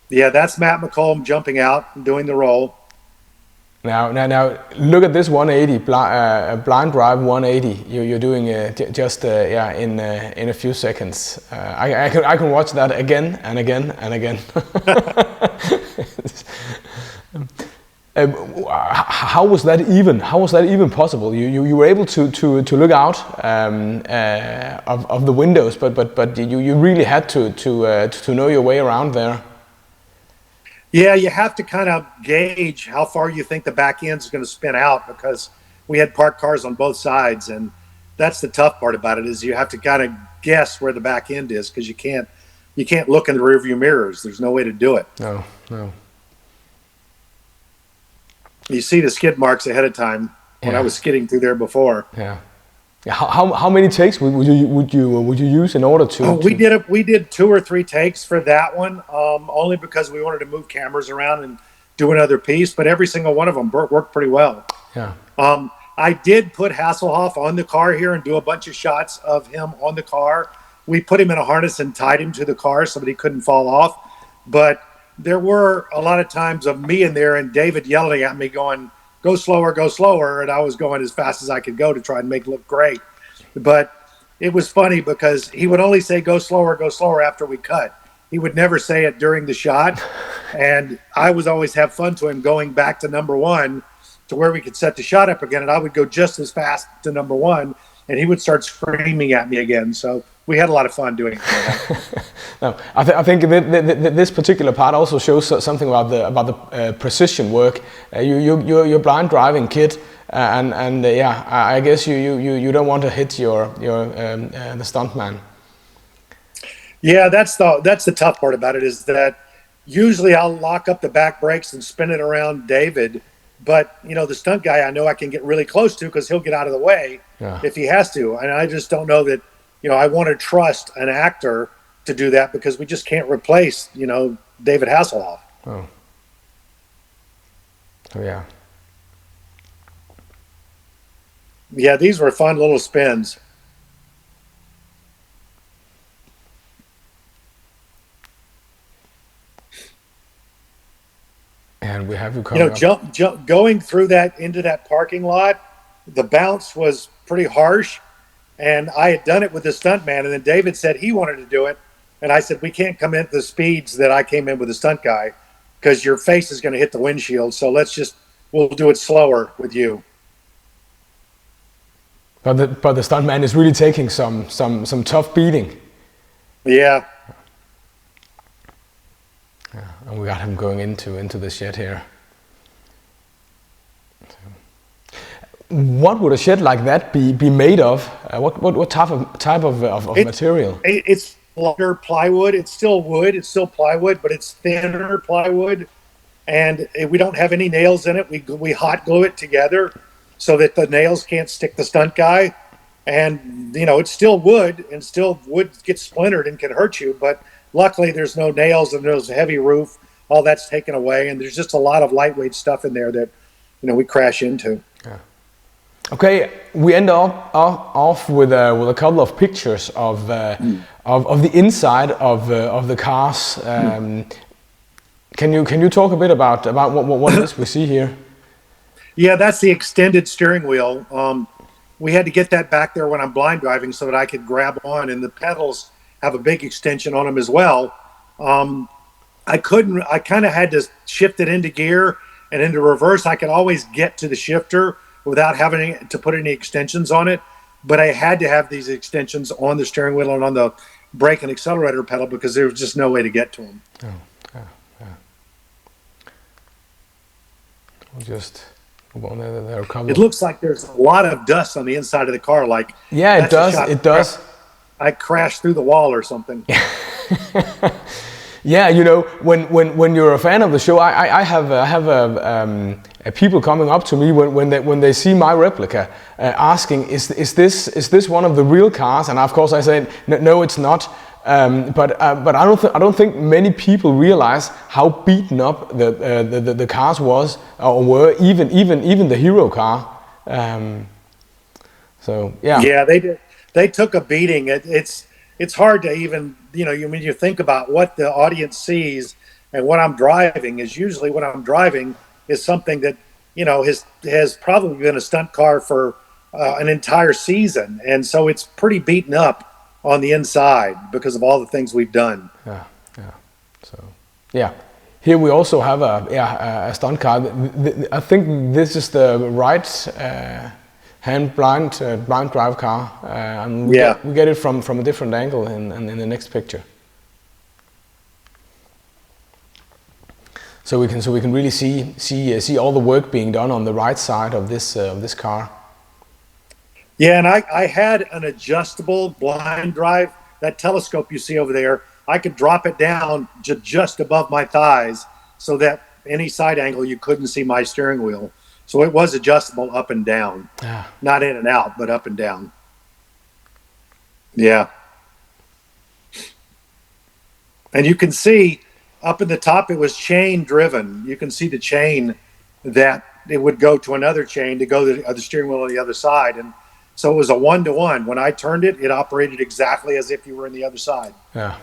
that's Matt McComb jumping out and doing the role. Now, look at this 180 blind drive 180. You're doing just in a few seconds. I can watch that again and again and again. How was that even possible? You were able to look out of the windows, but you really had to know your way around there. Yeah, you have to kind of gauge how far you think the back end is going to spin out, because we had parked cars on both sides, and that's the tough part about it, is you have to kind of guess where the back end is, because you can't look in the rearview mirrors. There's no way to do it. No. You see the skid marks ahead of time when I was skidding through there before. Yeah. How many takes would you use in order to? We did 2 or 3 takes for that one, only because we wanted to move cameras around and do another piece. But every single one of them worked pretty well. Yeah. I did put Hasselhoff on the car here and do a bunch of shots of him on the car. We put him in a harness and tied him to the car so that he couldn't fall off. But there were a lot of times of me in there and David yelling at me, going, "Go slower," and I was going as fast as I could go to try and make it look great. But it was funny because he would only say, go slower after we cut. He would never say it during the shot. And I was always have fun to him going back to number 1 to where we could set the shot up again. And I would go just as fast to number 1, and he would start screaming at me again. So we had a lot of fun doing that. No, I think this particular part also shows something about the precision work. You're blind driving, kid, and yeah, I guess you don't want to hit the stuntman. Yeah, that's the tough part about it, is that usually I'll lock up the back brakes and spin it around David, but the stunt guy I know I can get really close to because he'll get out of the way if he has to, and I just don't know that I want to trust an actor to do that, because we just can't replace David Hasselhoff. Oh yeah. Yeah, these were fun little spins. And we have you coming jump going through that into that parking lot. The bounce was pretty harsh, and I had done it with the stuntman, and then David said he wanted to do it, and I said, we can't come in at the speeds that I came in with the stunt guy, because your face is going to hit the windshield. So we'll do it slower with you. But the stuntman is really taking some tough beating. Yeah. Yeah, and we got him going into the shed here. So, what would a shed like that be made of? What type of material? It's lighter plywood. It's still wood. It's still plywood, but it's thinner plywood, and we don't have any nails in it. We hot glue it together so that the nails can't stick the stunt guy. And it's still wood, and still wood gets splintered and can hurt you, but luckily there's no nails, and there's a heavy roof. All that's taken away, and there's just a lot of lightweight stuff in there that we crash into. Yeah. Okay, we end off with a couple of pictures of the inside of the cars. Can you talk a bit about what it is we see here? Yeah, that's the extended steering wheel. We had to get that back there when I'm blind driving so that I could grab on, and the pedals have a big extension on them as well. I kind of had to shift it into gear and into reverse. I could always get to the shifter without having to put any extensions on it, but I had to have these extensions on the steering wheel and on the brake and accelerator pedal, because there was just no way to get to them. Oh, yeah. We'll just move on there. It looks like there's a lot of dust on the inside of the car. Like, yeah, it does. It does. I crashed through the wall or something. Yeah, when you're a fan of the show, I have people coming up to me when they see my replica, asking, is this one of the real cars? And of course I say, no, it's not. But I don't think many people realize how beaten up the cars were, even the hero car. So yeah. Yeah, they did. They took a beating. It's hard to even, when you think about what the audience sees and what I'm driving, is usually what I'm driving is something that, has probably been a stunt car for an entire season. And so it's pretty beaten up on the inside because of all the things we've done. Yeah. So, yeah. Here we also have a stunt car. I think this is the right hand blind drive car, and we get it from a different angle in the next picture. So we can really see all the work being done on the right side of this car. Yeah, and I had an adjustable blind drive. That telescope you see over there, I could drop it down to just above my thighs, so that any side angle you couldn't see my steering wheel. So it was adjustable up and down. Yeah. Not in and out, but up and down. Yeah. And you can see up in the top, it was chain driven. You can see the chain that it would go to another chain to go to the steering wheel on the other side. And so it was a 1-to-1. When I turned it, it operated exactly as if you were on the other side. Yeah.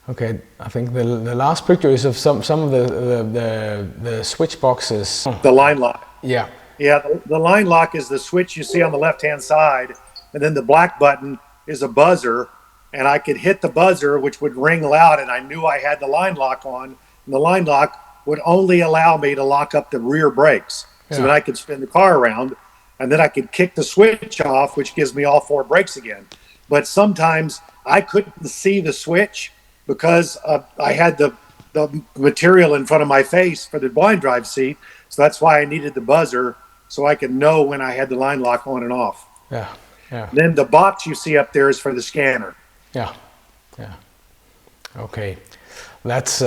Okay, I think the last picture is of some of the switch boxes. The line lock. Yeah. Yeah, the line lock is the switch you see on the left-hand side, and then the black button is a buzzer, and I could hit the buzzer, which would ring loud, and I knew I had the line lock on, and the line lock would only allow me to lock up the rear brakes so that I could spin the car around. and then I could kick the switch off, which gives me all 4 brakes again. But sometimes I couldn't see the switch because I had the material in front of my face for the blind drive seat. So that's why I needed the buzzer so I could know when I had the line lock on and off. Yeah, yeah. Then the box you see up there is for the scanner. Yeah, yeah. Okay, that's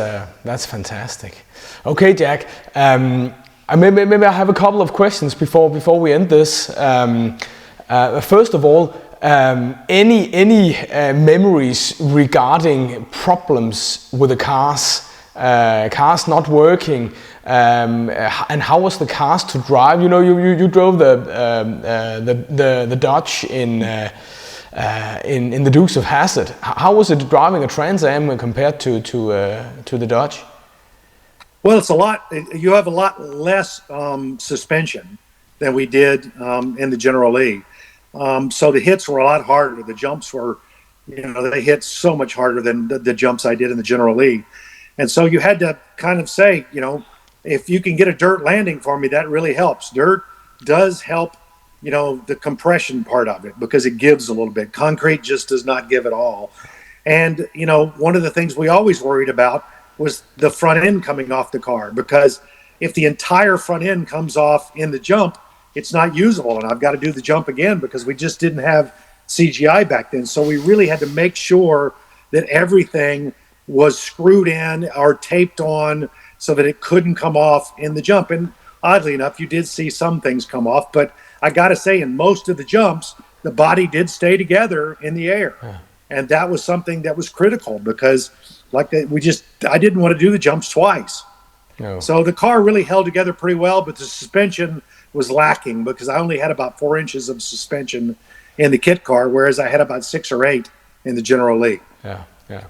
fantastic. Okay, Jack. Maybe I have a couple of questions before we end this. First of all, any memories regarding problems with the cars not working, and how was the cars to drive? You know, you drove the Dodge in the Dukes of Hazzard. How was it driving a Trans Am compared to the Dodge? Well, you have a lot less suspension than we did in the General Lee. So the hits were a lot harder. The jumps were, they hit so much harder than the jumps I did in the General Lee. And so you had to kind of say, if you can get a dirt landing for me, that really helps. Dirt does help, the compression part of it because it gives a little bit. Concrete just does not give at all. And, one of the things we always worried about was the front end coming off the car, because if the entire front end comes off in the jump, it's not usable. And I've got to do the jump again because we just didn't have CGI back then. So we really had to make sure that everything was screwed in or taped on so that it couldn't come off in the jump. And oddly enough, you did see some things come off, but I got to say, in most of the jumps, the body did stay together in the air. Yeah. And that was something that was critical because I didn't want to do the jumps twice. No. So the car really held together pretty well, but the suspension was lacking because I only had about 4 inches of suspension in the kit car, whereas I had about 6 or 8 in the General Lee. Yeah, yeah.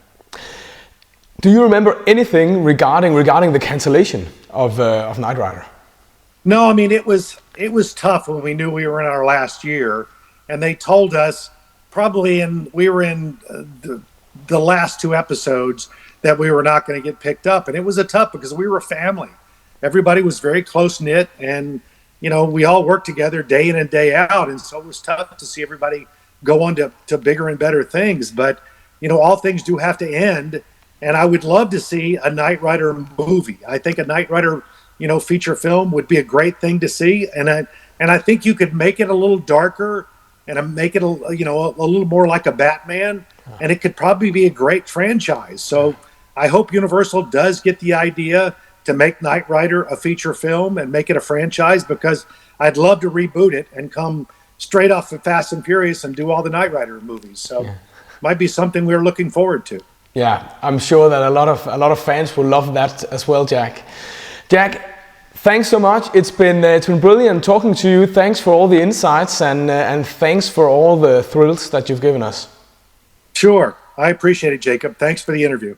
Do you remember anything regarding the cancellation of Knight Rider? No, I mean it was tough when we knew we were in our last year, and they told us we were in the last 2 episodes that we were not going to get picked up, and it was tough because we were a family. Everybody was very close knit, and we all worked together day in and day out, and so it was tough to see everybody go on to bigger and better things. But all things do have to end, and I would love to see a Knight Rider movie. I think a Knight Rider feature film would be a great thing to see, and I think you could make it a little darker and make it a little more like a Batman, and it could probably be a great franchise. So I hope Universal does get the idea to make Knight Rider a feature film and make it a franchise, because I'd love to reboot it and come straight off of Fast and Furious and do all the Knight Rider movies. So might be something we're looking forward to. Yeah, I'm sure that a lot of fans will love that as well, Jack. Jack, thanks so much. It's been brilliant talking to you. Thanks for all the insights and thanks for all the thrills that you've given us. Sure, I appreciate it, Jacob. Thanks for the interview.